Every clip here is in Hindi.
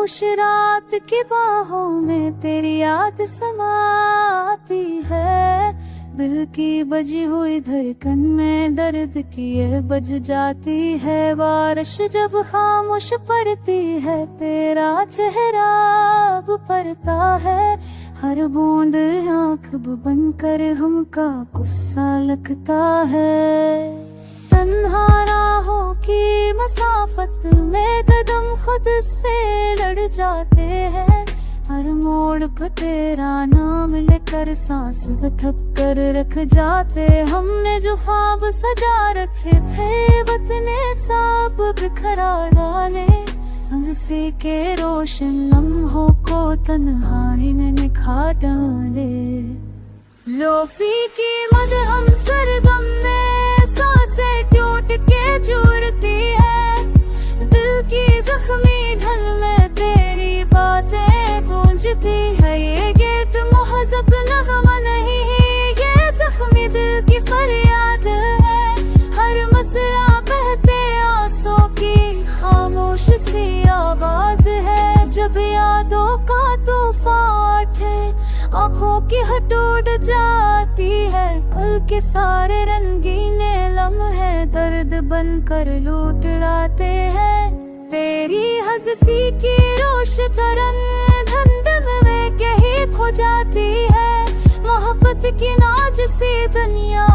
खामोश रात की बाहों में तेरी याद समाती है। दिल की बजी हुई धड़कन में दर्द की ये बज जाती है। बारिश जब खामोश पड़ती है तेरा चेहरा अब पड़ता है। हर बूंद आँख बंद कर हमका गुस्सा लगता है। तन्हा राहों की मसाफत में कदम खुद से लड़ जाते हैं। हर मोड़ पर तेरा नाम लेकर सांस थक कर रख जाते। हमने जो ख्वाब सजा रखे थे वतने सब बिखरा डाले। हंसी के रोशन लम्हों को तन्हाई ने निखा डाले। लोफी की मद हम सरगम में सांसें टूट के जुड़ती है। दिल की जख्मी ढल में तेरी बातें गूंजती है। ये गीत महज़ब नगमा नहीं, ये जख्मी दिल की फरियाद है। हर मसरा बहते आंसू की खामोश सी आवाज है। जब यादों का तूफान उठे आँखों की हट उड़ जाती है। कल के सारे रंगीने लम्हे दर्द बनकर लूट लाते हैं। तेरी हंसी की रोश तरंग धंधन में कहीं खो जाती है। मोहब्बत की नाज सी दुनिया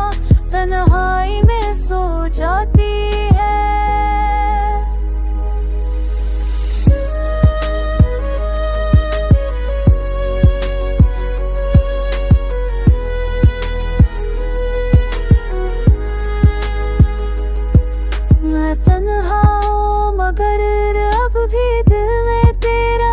तन्हाई में सो जाती है। मैं तन्हा हूँ मगर अब भी दिल में तेरा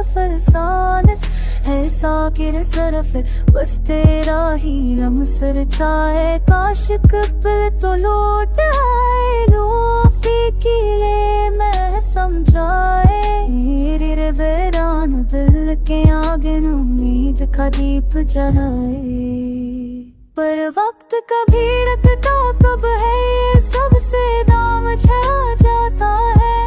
फरसानस है। साकिर सरफ बस तेरा ही लम्सर चाहे। काश कब्ल तो लौट आए लोफी की ले मैं समझाए। मेरे वीरान दिल के आगे उम्मीद का दीप जलाए। पर वक्त कभी रखता कब है सबसे दाम छा जाता है।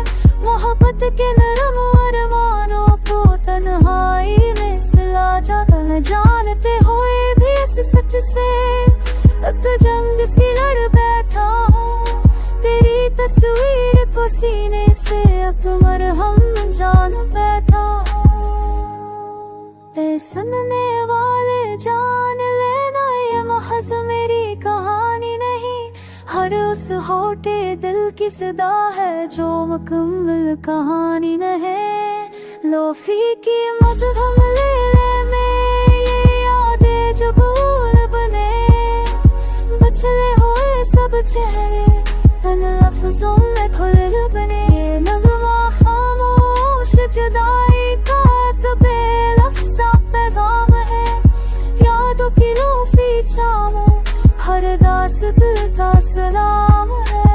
मोहब्बत के नरम अरमानों को तन्हाई में सिला जाता है। जानते हुए भी इस सच से अब जंग सी लड़ बैठा हूँ। तेरी तस्वीर को सीने से अब मरहम जान बैठा हूँ। ऐ सुनने वाले जान लेना ये महज मेरी कहानी नहीं। हर उस होठे दिल की सदा है जो मुकम्मल कहानी नहीं। लोफी की मद हम ले में ये यादें जो भूल बने। बचले हुए सब चेहरे तन लफ्जों में खुल बने। ये नगमा खामोश जुदाई का तो बेलफ्ज़ा पैगाम है। यादों की लोफी चामों हर दास दिल का सलाम है।